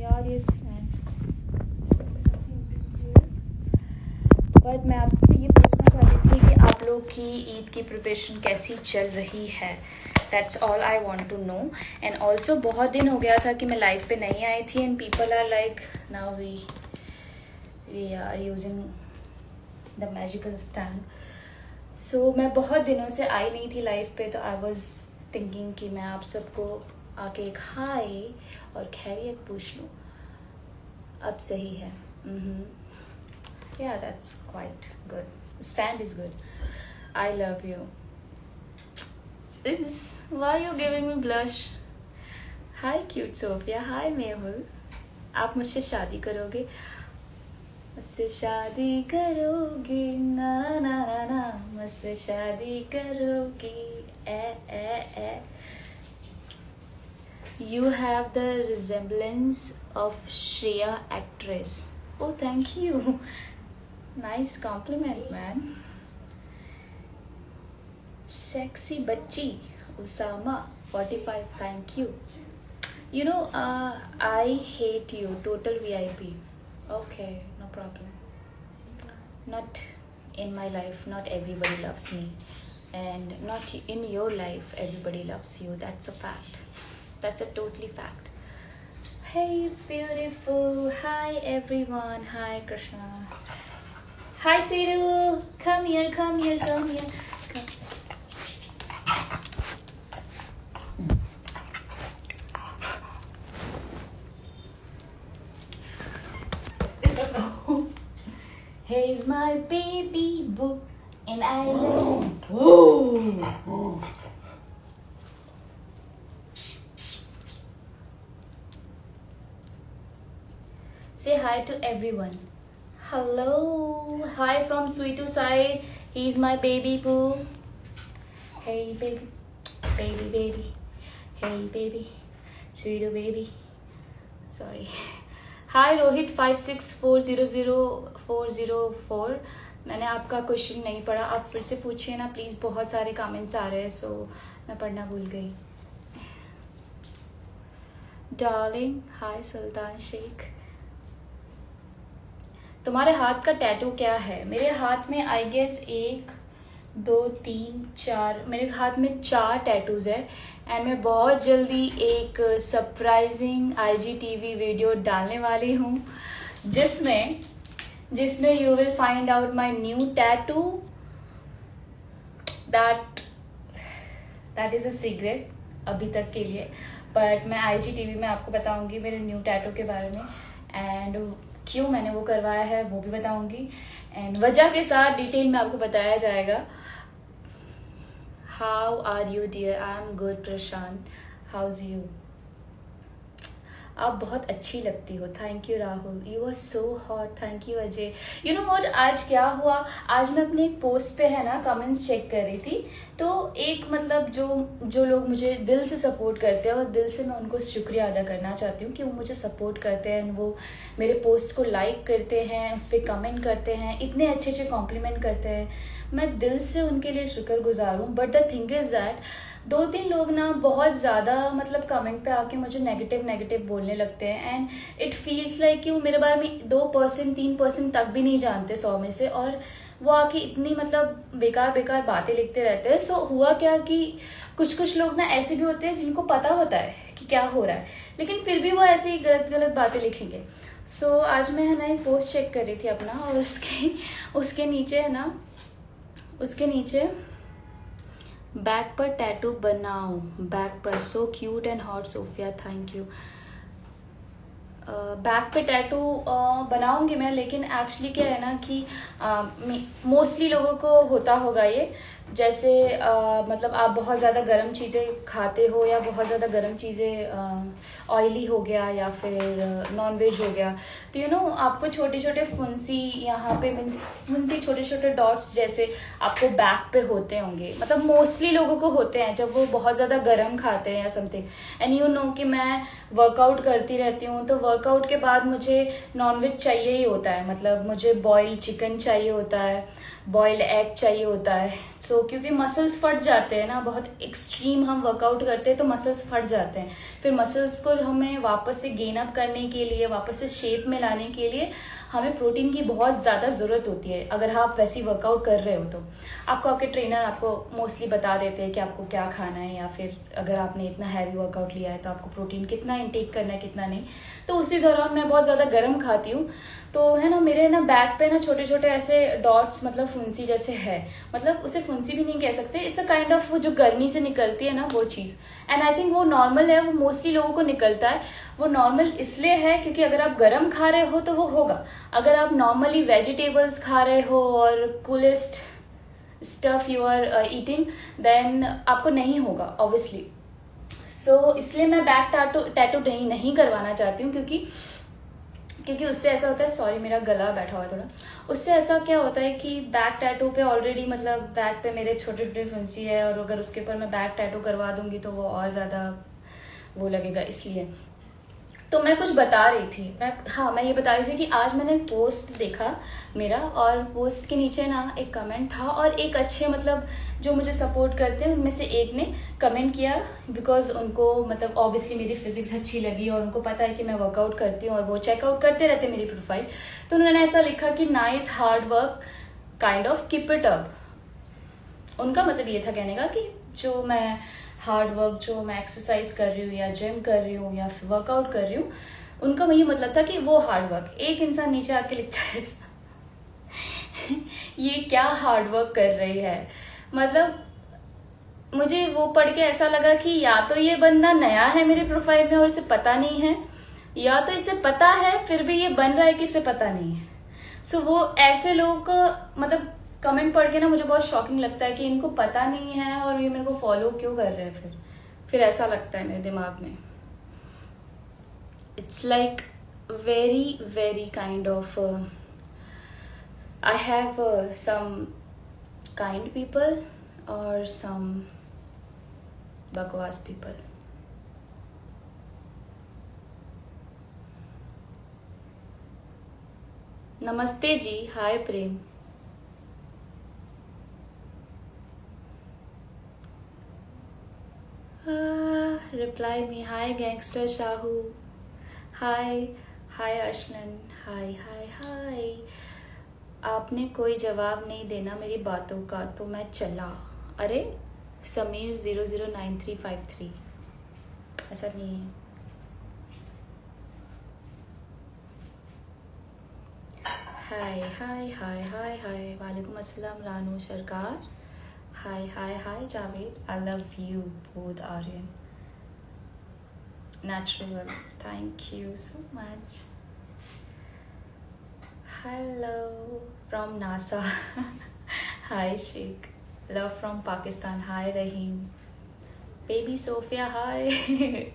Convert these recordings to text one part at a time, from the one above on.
यार ये stand. But मैं आपसे ये पूछना चाहती थी कि आप लोग की ईद की प्रिपरेशन कैसी चल रही है। That's all I want to know. And also बहुत दिन हो गया था कि मैं लाइव पे नहीं आई थी and people are like now we are using the magical stand. So मैं बहुत दिनों से आई नहीं थी लाइव पे, तो आई वॉज थिंकिंग कि मैं आप सबको आके एक हाय और खैरियत पूछ लूँ। अब सही है। Yeah, that's quite good. Stand is good. I love you. Why are you giving me blush? Hi cute Sophia. Hi Mehul. आप मुझसे शादी करोगे? मुझसे शादी करोगे ना ना ना ना, मुझसे शादी करोगी ए. You have the resemblance of Shreya actress. Oh, thank you. Nice compliment, man. Sexy bachchi, Usama 45. Thank you. You know, I hate you. Total VIP. Okay, no problem. Not in my life. Not everybody loves me, and not in your life. Everybody loves you. That's a fact. That's a totally fact. Hey, beautiful. Hi, everyone. Hi, Krishna. Hi, Siru. Come here, come here, come here. Come. Here's my baby boo, and I love him. Whoa. Say hi to everyone. Hello. Hi from Sweetu side. He's my baby boo. Hey baby. Baby baby. Hey baby. Sweetu baby. Sorry. Hi Rohit 56400404. मैंने आपका question नहीं पढ़ा, आप फिर से पूछिए ना please. बहुत सारे कमेंट्स आ रहे हैं, सो मैं पढ़ना भूल गई। डार्लिंग हाय सुल्तान शेख। तुम्हारे हाथ का टैटू क्या है? मेरे हाथ में आई गेस 1 2 3 4, मेरे हाथ में 4 टैटूज है। एंड मैं बहुत जल्दी एक सरप्राइजिंग IGTV वीडियो डालने वाली हूँ जिसमें you will find out my new tattoo. That is a secret अभी तक के लिए, बट मैं IGTV में आपको बताऊंगी मेरे न्यू टैटू के बारे में, एंड क्यों मैंने वो करवाया है वो भी बताऊंगी, एंड वजह के साथ डिटेल में आपको बताया जाएगा। How are you dear? I am good Prashant. How's you? आप बहुत अच्छी लगती हो। Thank you Rahul. You are so hot. Thank you Ajay. You know what, आज क्या हुआ, आज मैं अपने एक पोस्ट पे है ना कमेंट्स चेक कर रही थी, तो एक मतलब जो लोग मुझे दिल से सपोर्ट करते हैं, और दिल से मैं उनको शुक्रिया अदा करना चाहती हूँ कि वो मुझे सपोर्ट करते हैं, वो मेरे पोस्ट को लाइक करते हैं, उस पर कमेंट करते हैं, इतने अच्छे अच्छे कॉम्प्लीमेंट करते हैं। मैं दिल से उनके लिए शुक्रगुजार हूँ। But the thing is that 2-3 लोग ना बहुत ज़्यादा मतलब कमेंट पे आके मुझे नेगेटिव बोलने लगते हैं, एंड इट फील्स लाइक कि वो मेरे बारे में 2% 3% तक भी नहीं जानते 100 में से, और वो आके इतनी मतलब बेकार बातें लिखते रहते हैं। सो हुआ क्या कि कुछ लोग ना ऐसे भी होते हैं जिनको पता होता है कि क्या हो रहा है, लेकिन फिर भी वो ऐसे ही गलत बातें लिखेंगे। सो आज मैं है ना एक पोस्ट चेक कर रही थी अपना, और उसके नीचे है ना, उसके नीचे बैक पर टैटू बनाओ, बैक पर। So cute and hot Sophia, thank you. Back पे टैटू बनाऊंगी मैं, लेकिन एक्चुअली क्या है ना कि मोस्टली लोगों को होता होगा ये, जैसे मतलब आप बहुत ज़्यादा गर्म चीज़ें खाते हो, या बहुत ज़्यादा गर्म चीज़ें ऑयली हो गया, या फिर नॉन वेज हो गया, तो यू नो आपको छोटे छोटे फुंसी यहाँ पे मीन्स फुंसी छोटे छोटे डॉट्स जैसे आपको बैक पे होते होंगे। मतलब मोस्टली लोगों को होते हैं जब वो बहुत ज़्यादा गर्म खाते हैं या समथिंग। एंड यू नो कि मैं वर्कआउट करती रहती हूँ, तो वर्कआउट के बाद मुझे नॉनवेज चाहिए ही होता है। मतलब मुझे बॉइल्ड चिकन चाहिए होता है, बॉइल्ड एग चाहिए होता है, क्योंकि मसल्स फट जाते हैं ना, बहुत एक्सट्रीम हम वर्कआउट करते हैं तो मसल्स फट जाते हैं। फिर मसल्स को हमें वापस से गेन अप करने के लिए, वापस से शेप में लाने के लिए हमें प्रोटीन की बहुत ज़्यादा ज़रूरत होती है। अगर आप वैसी वर्कआउट कर रहे हो तो आपको आपके ट्रेनर आपको मोस्टली बता देते हैं कि आपको क्या खाना है, या फिर अगर आपने इतना हैवी वर्कआउट लिया है तो आपको प्रोटीन कितना इनटेक करना है, कितना नहीं। तो उसी दौरान मैं बहुत ज़्यादा गर्म खाती हूँ, तो है ना मेरे ना बैक पे ना छोटे छोटे ऐसे डॉट्स, मतलब फुंसी जैसे है, मतलब उसे फुंसी भी नहीं कह सकते, इट्स अ काइंड ऑफ जो गर्मी से निकलती है ना वो चीज़। एंड आई थिंक वो नॉर्मल है, वो मोस्टली लोगों को निकलता है। वो नॉर्मल इसलिए है क्योंकि अगर आप गर्म खा रहे हो तो वो होगा, अगर आप नॉर्मली वेजिटेबल्स खा रहे हो और coolest stuff you are eating, then आपको नहीं होगा ऑब्वियसली। सो इसलिए मैं बैक टैटू नहीं करवाना चाहती हूँ, क्योंकि उससे ऐसा होता है, सॉरी मेरा गला बैठा हुआ है थोड़ा, उससे ऐसा क्या होता है कि बैक टैटू पे ऑलरेडी मतलब बैक पे मेरे छोटे छोटे फुंसी है, और अगर उसके ऊपर मैं बैक टैटू करवा दूंगी तो वो और ज़्यादा वो लगेगा। इसलिए तो मैं कुछ बता रही थी, मैं ये बता रही थी कि आज मैंने पोस्ट देखा मेरा, और पोस्ट के नीचे ना एक कमेंट था, और एक अच्छे मतलब जो मुझे सपोर्ट करते हैं उनमें से एक ने कमेंट किया, बिकॉज उनको मतलब ऑब्वियसली मेरी फिजिक्स अच्छी लगी और उनको पता है कि मैं वर्कआउट करती हूँ और वो चेकआउट करते रहते हैं मेरी प्रोफाइल। तो उन्होंने ऐसा लिखा कि nice hard work, kind of keep it up. उनका मतलब ये था कहने का कि जो मैं हार्ड वर्क, जो मैं एक्सरसाइज कर रही हूँ या जिम कर रही हूँ या वर्कआउट कर रही हूँ, उनका वही मतलब था कि वो हार्ड वर्क। एक इंसान नीचे आके लिखता है ये क्या हार्ड वर्क कर रही है। मतलब मुझे वो पढ़ के ऐसा लगा कि या तो ये बंदा नया है मेरे प्रोफाइल में और इसे पता नहीं है, या तो इसे पता है फिर भी ये बन रहा है कि इसे पता नहीं है। सो वो ऐसे लोगों को मतलब कमेंट पढ़ के ना मुझे बहुत शॉकिंग लगता है कि इनको पता नहीं है और ये मेरे को फॉलो क्यों कर रहे हैं। फिर ऐसा लगता है मेरे दिमाग में, it's like very very kind of I have some kind people और सम बकवास पीपल। नमस्ते जी, hi Prem. Reply me, hi gangster Shahu, hi hi अशनन, हाय हाय हाय। आपने कोई जवाब नहीं देना मेरी बातों का तो मैं चला। अरे समीर 009353, ऐसा नहीं है। हाय हाय हाय हाय हाय, वालेकुम अस्सलाम Ranu Sarkar, hi hi hi Javed, I love you both Aryan, natural, thank you so much. Hello from NASA. Hi Sheikh, love from Pakistan, hi Rahim, baby Sophia, hi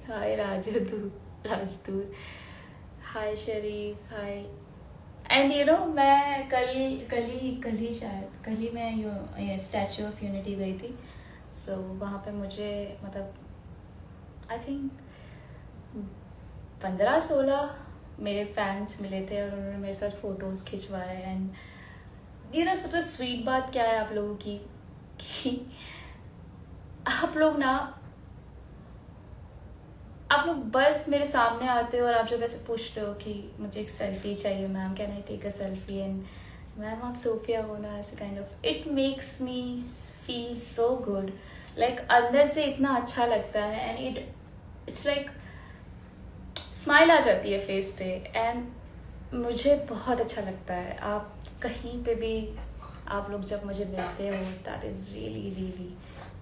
hi Rajdut, hi Sharif, hi। And you know मैं कल ही मैं statue of unity गई थी। सो वहाँ पे मुझे मतलब I think 15-16 मेरे फैंस मिले थे और उन्होंने मेरे साथ फ़ोटोज़ खिंचवाए। एंड यू नो सबसे स्वीट बात क्या है आप लोगों की कि आप लोग बस मेरे सामने आते हो और आप जब ऐसे पूछते हो कि मुझे एक सेल्फी चाहिए ma'am, can I take a selfie, and ma'am आप सोफिया हो ना, ऐसे kind of it makes me feel so good, like अंदर से इतना अच्छा लगता है। एंड इट्स लाइक स्माइल आ जाती है फेस पे, एंड मुझे बहुत अच्छा लगता है। आप कहीं पे भी आप लोग जब मुझे मिलते हो, that is really really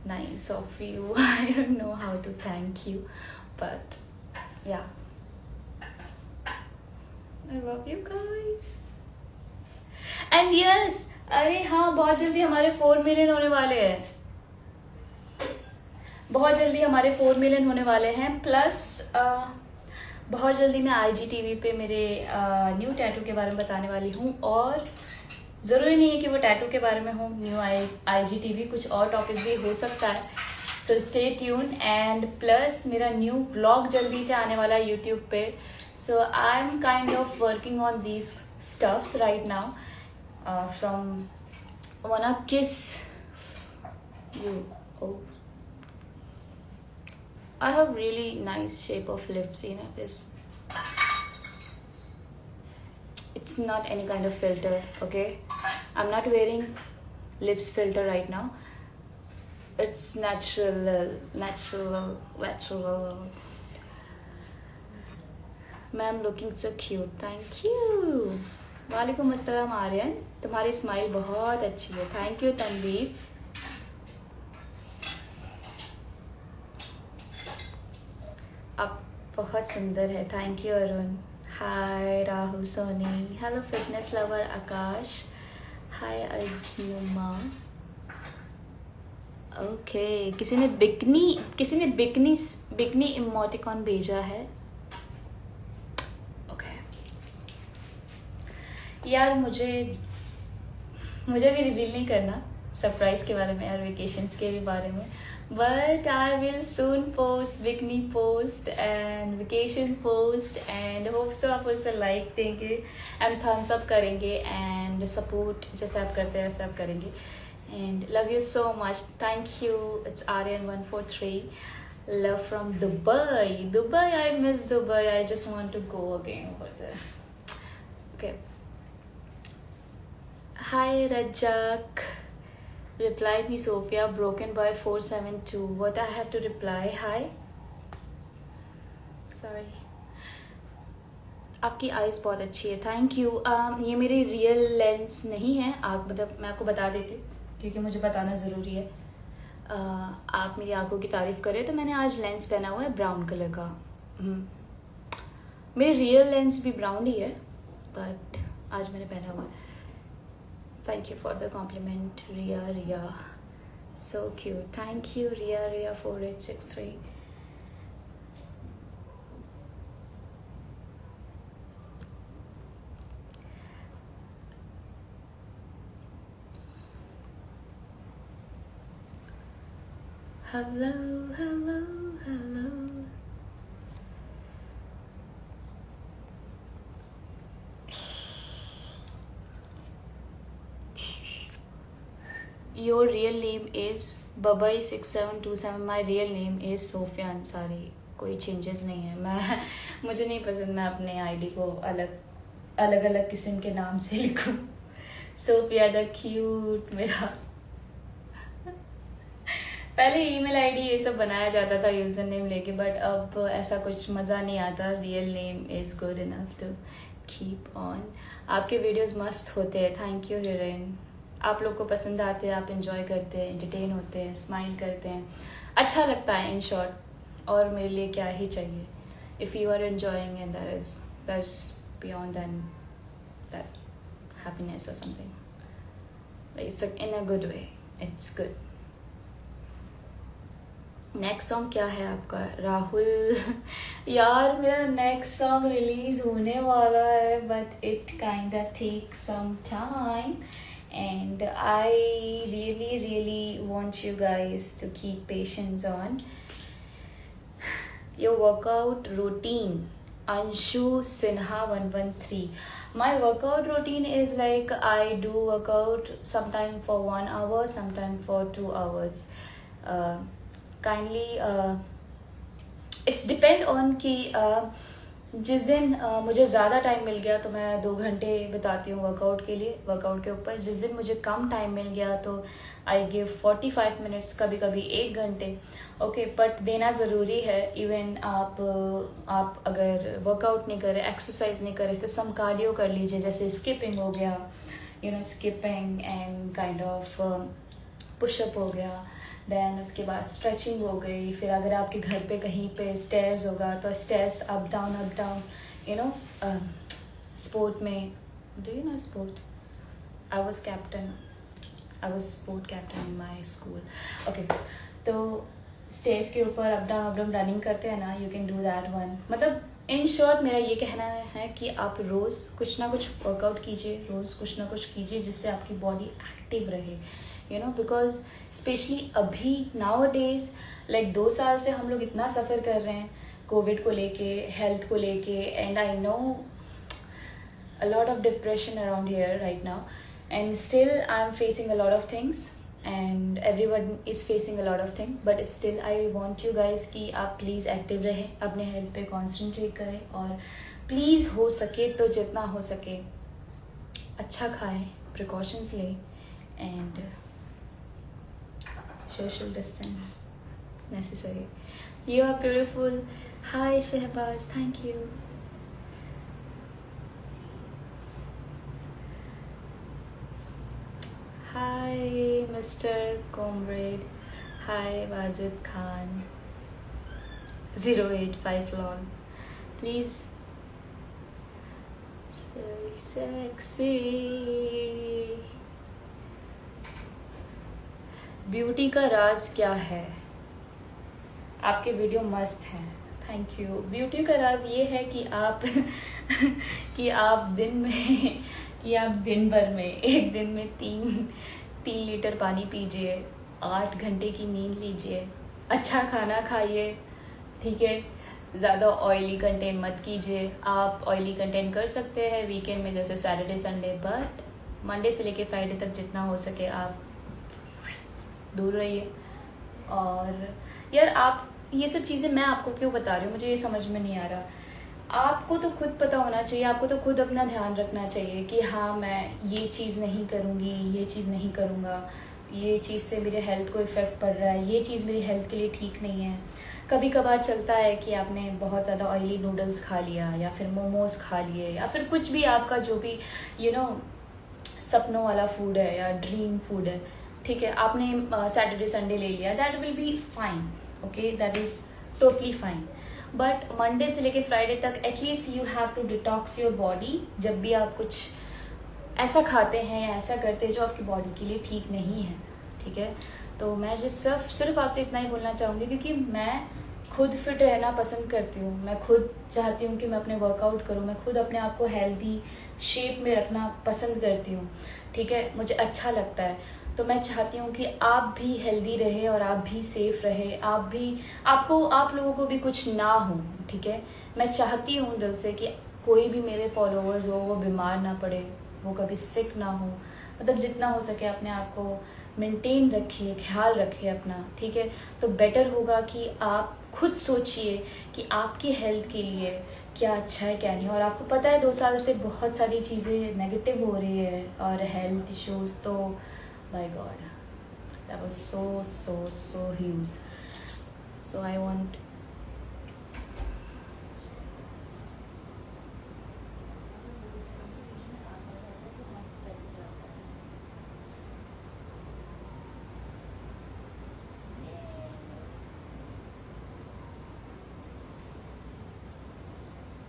nice of you. I don't know how to thank you, but yeah, I love you guys and yes, अरे हाँ बहुत जल्दी हमारे 4 मिलियन होने वाले हैं, बहुत जल्दी हमारे 4 मिलियन होने वाले हैं। प्लस बहुत जल्दी मैं IGTV पे मेरे न्यू टैटू के बारे में बताने वाली हूँ, और ज़रूरी नहीं है कि वो टैटू के बारे में हो। न्यू IGTV कुछ और टॉपिक भी हो सकता है, so stay tune. And plus मेरा न्यू व्लॉग जल्दी से आने वाला है यूट्यूब पे। So I am kind of working on these stuffs right now, from wanna kiss You. Oh. I have really nice shape of lips, you know, this. It's not any kind of filter, okay? I'm not wearing lips filter right now. It's natural. Ma'am looking so cute. Thank you. वालेकुम अस्सलाम आर्यन, तुम्हारी smile बहुत अच्छी है. Thank you Tanveer. आप बहुत सुंदर है. Thank you Arun. Hi Rahul Soni. Hello fitness lover Akash. Hi Ajnuma. Okay, किसी ने बिकनी इमोटिकॉन भेजा है. ओके यार, मुझे भी रिवील नहीं करना सरप्राइज के बारे में यार, वेकेशंस के भी बारे में. But I will soon post bikini post and vacation post and hope so आप उसे लाइक देंगे एंड थम्स अप करेंगे एंड सपोर्ट जैसे आप करते हैं वैसे आप करेंगे. And love you so much. Thank you. It's Aryan143. Love from Dubai. Dubai, I miss Dubai. I just want to go again over there. Okay. Hi Rajak. Replied me Sophia. Broken by 472. What I have to reply? Hi. Sorry. आपकी eyes बहुत अच्छी है. Thank you. ये मेरी real lens नहीं है. आप मतलब मैं आपको बता देती हूँ क्योंकि मुझे बताना ज़रूरी है. आप मेरी आंखों की तारीफ़ करें तो मैंने आज लेंस पहना हुआ है ब्राउन कलर का. मेरी रियल लेंस भी ब्राउन ही है बट आज मैंने पहना हुआ है. Thank you for the compliment Riya. So cute. Thank you Riya 4863. Hello. Your real name is Babai6727. My real name is Sophia Ansari. कोई चेंजेस नहीं है. मुझे नहीं पसंद मैं अपने आईडी को अलग किस्म के नाम से लिखूं. सोफिया द क्यूट मेरा. पहले ईमेल आईडी ये सब बनाया जाता था यूज़र नेम लेके बट अब ऐसा कुछ मज़ा नहीं आता. Real name is good enough to keep on. आपके वीडियोस मस्त होते हैं. Thank you heroine. आप लोग को पसंद आते हैं, आप इंजॉय करते हैं, एंटरटेन होते हैं, स्माइल करते हैं, अच्छा लगता है इन शॉर्ट. और मेरे लिए क्या ही चाहिए. If you are enjoying and that's beyond than that happiness or something. It's in a good way. It's good. Next song क्या है आपका राहुल? यार मेरा नेक्स्ट सॉन्ग रिलीज होने वाला है but it kind of take some time and I really want you guys to keep patience on your workout routine. Anshu Sinha 113. My workout routine is like I do workout sometime for 1 hour, sometime for 2 hours. Kindly it's depend on कि जिस दिन मुझे ज़्यादा time मिल गया तो मैं 2 घंटे बिताती हूँ वर्कआउट के लिए, वर्कआउट के ऊपर. जिस दिन मुझे कम टाइम मिल गया तो आई गिव 45 मिनट्स, कभी कभी 1 घंटे. ओके बट देना ज़रूरी है. इवन आप अगर वर्कआउट नहीं करें, एक्सरसाइज नहीं करें तो सम कार्डियो कर लीजिए. जैसे स्किपिंग हो गया, skipping and kind of pushup हो गया. देन उसके बाद स्ट्रेचिंग हो गई. फिर अगर आपके घर पे कहीं पे स्टेयर्स होगा तो स्टेयर्स अप डाउन स्पोर्ट में. Do you know sport? I was sport captain in my school. Okay तो स्टेयर्स के ऊपर अप डाउन रनिंग करते हैं ना, you can do that one. मतलब इन शॉर्ट मेरा ये कहना है कि आप रोज़ कुछ ना कुछ वर्कआउट कीजिए, रोज़ कुछ ना कुछ कीजिए जिससे आपकी बॉडी एक्टिव रहे. बिकॉज स्पेशली अभी नाउ डेज लाइक 2 साल से हम लोग इतना सफ़र कर रहे हैं कोविड को लेके, हेल्थ को लेके. And I know a lot of depression around here right now and still I am facing a lot of things and everyone is facing a lot of thing, but still I want you guys कि आप please active रहें, अपने health पे concentrate करें, और please हो सके तो जितना हो सके अच्छा खाएं, प्रिकॉशंस लें, and social distance necessary. You are beautiful. Hi Shehbaz, thank you. Hi Mr. Comrade. Hi Wazid Khan. 085 lol. Please. Sexy. Beauty का राज क्या है? आपके वीडियो मस्त हैं, थैंक यू। ब्यूटी का राज ये है कि आप कि आप दिन भर में एक दिन में 3 लीटर पानी पीजिए, 8 घंटे की नींद लीजिए, अच्छा खाना खाइए, ठीक है, ज़्यादा ऑयली कंटेंट मत कीजिए। आप ऑयली कंटेंट कर सकते हैं वीकेंड में, जैसे सैटरडे संडे, बट मंडे से लेके फ्राइडे तक जितना हो सके आप दूर रहिए। और यार आप ये सब चीज़ें मैं आपको क्यों बता रही हूँ, मुझे ये समझ में नहीं आ रहा। आपको तो खुद पता होना चाहिए, आपको तो खुद अपना ध्यान रखना चाहिए कि हाँ मैं ये चीज़ नहीं करूँगी, ये चीज़ नहीं करूँगा, ये चीज़ से मेरे हेल्थ को इफ़ेक्ट पड़ रहा है, ये चीज़ मेरी हेल्थ के लिए ठीक नहीं है। कभी कभार चलता है कि आपने बहुत ज़्यादा ऑयली नूडल्स खा लिया, या फिर मोमोज़ खा लिए, या फिर कुछ भी आपका जो भी सपनों वाला फूड है या ड्रीम फूड है, ठीक है, आपने सैटरडे संडे ले लिया, that will be fine, okay, that is totally fine. But Monday से लेके फ्राइडे तक at least you have to detox your body. जब भी आप कुछ ऐसा खाते हैं या ऐसा करते हैं जो आपकी बॉडी के लिए ठीक नहीं है, ठीक है, तो मैं सिर्फ आपसे इतना ही बोलना चाहूँगी, क्योंकि मैं खुद फिट रहना पसंद करती हूँ, मैं खुद चाहती हूँ कि मैं अपने वर्कआउट करूँ, मैं खुद अपने आप को हेल्दी शेप में रखना पसंद करती हूँ, ठीक है, मुझे अच्छा लगता है। तो मैं चाहती हूँ कि आप भी हेल्दी रहे और आप भी सेफ रहे, आप लोगों को भी कुछ ना हो, ठीक है। मैं चाहती हूँ दिल से कि कोई भी मेरे फॉलोअर्स हो वो बीमार ना पड़े, वो कभी सिक ना हो, मतलब जितना हो सके अपने आप को मेंटेन रखिए, ख्याल रखिए अपना, ठीक है। तो बेटर होगा कि आप खुद सोचिए कि आपकी हेल्थ के लिए क्या अच्छा है क्या नहीं। और आपको पता है 2 साल से बहुत सारी चीज़ें नेगेटिव हो रही है और हेल्थ इश्यूज़, तो by God that was so huge. So I want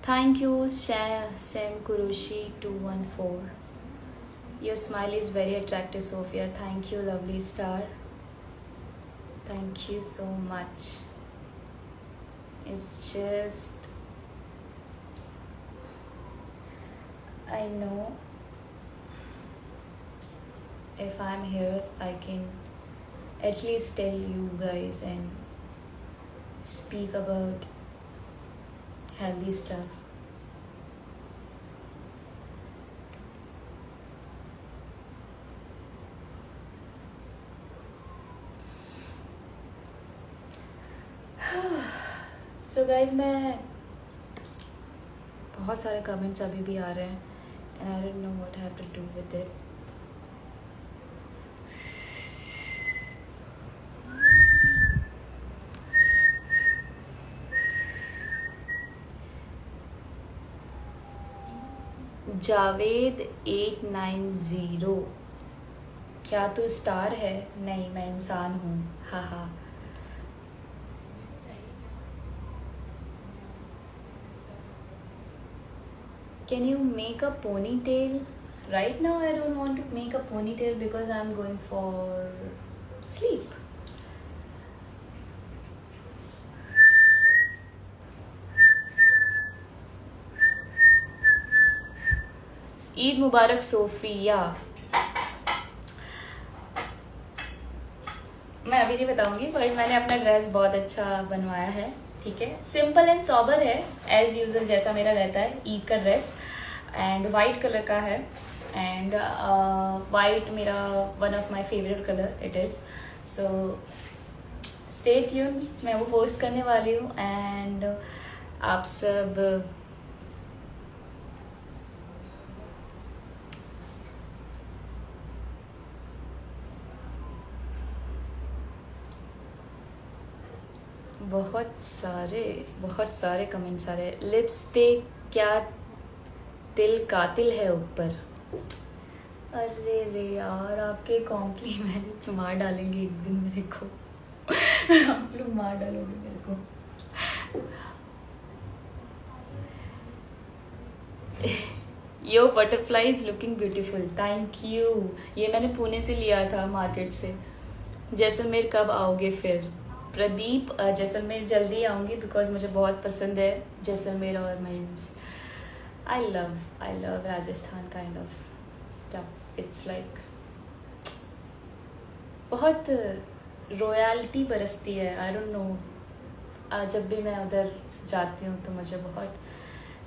thank you Sam Kurushi 214. Your smile is very attractive, Sophia. Thank you, lovely star. Thank you so much. It's just, I know if I'm here, I can at least tell you guys and speak about healthy stuff. So guys, मैं बहुत सारे comments अभी भी आ रहे हैं and I don't know what I have to do with it. Javed 890, क्या तू star है? नहीं, मैं इंसान हूँ, हाँ। Can you make a ponytail? Right now I don't want to make a ponytail because I'm going for sleep. Eid मुबारक Sophia. मैं अभी नहीं बताऊंगी, बट मैंने अपना ड्रेस बहुत अच्छा बनवाया है, ठीक है, सिंपल एंड सॉबर है एज यूजुअल जैसा मेरा रहता है ईद का ड्रेस, एंड वाइट कलर का है, एंड वाइट मेरा one of my favourite colour it is. So stay tune, मैं वो पोस्ट करने वाली हूँ. एंड आप सब बहुत सारे कमेंट्स आ रहे हैं. लिप्स पे क्या तिल कातिल है ऊपर. अरे रे यार, आपके कॉम्प्लीमेंट्स मार डालेंगे एक दिन मेरे को. आप लोग मार डालोगे मेरे को. Yo butterfly is looking beautiful, thank you. ये मैंने पुणे से लिया था मार्केट से. जैसलमेर कब आओगे फिर. प्रदीप, जैसलमेर जल्दी आऊँगी बिकॉज मुझे बहुत पसंद है जैसलमेर और means I love Rajasthan kind of stuff. It's like बहुत रॉयल्टी बरसती है. आई डोंट नो, जब भी मैं उधर जाती हूँ तो मुझे बहुत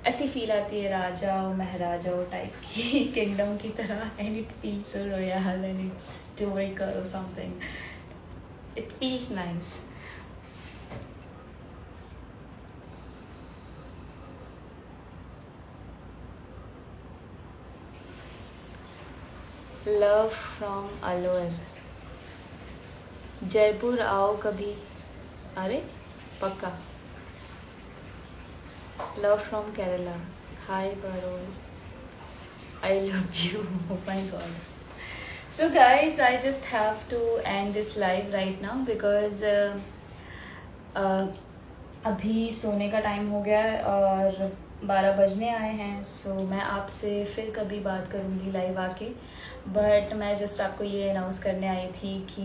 ऐसी फील आती है राजा और महाराजा टाइप की किंगडम की तरह. And it feels so royal and it's historical something. It feels nice. Love from Alwar. Jaipur आओ कभी. अरे पक्का. Love from Kerala. Hi Barol, I love you. Oh my god. So guys, I just have to end this live right now because अभी सोने का time हो गया है और 12 बजने आए हैं. सो मैं आपसे फिर कभी बात करूँगी लाइव आके. बट मैं जस्ट आपको ये अनाउंस करने आई थी कि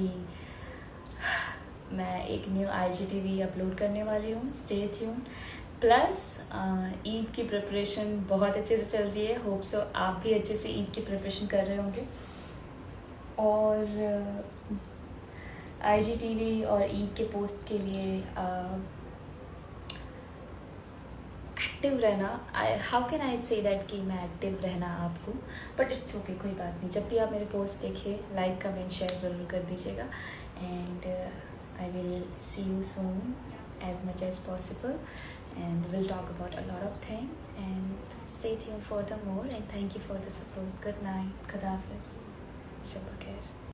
मैं एक न्यू IGTV अपलोड करने वाली हूँ. Stay tune. प्लस ईद की प्रिपरेशन बहुत अच्छे से चल रही है. होप सो आप भी अच्छे से ईद की प्रिपरेशन कर रहे होंगे. और IGTV और ईद के पोस्ट के लिए एक्टिव रहना. How can I say that कि मैं एक्टिव रहना आपको. बट इट्स ओके, कोई बात नहीं. जब भी आप मेरे पोस्ट देखें लाइक कमेंट शेयर ज़रूर कर दीजिएगा. And I will see you soon as much as possible and we'll talk about a lot of things. And stay tuned for the more and thank you for the support. Good night. Khuda Hafiz. Shab Khair.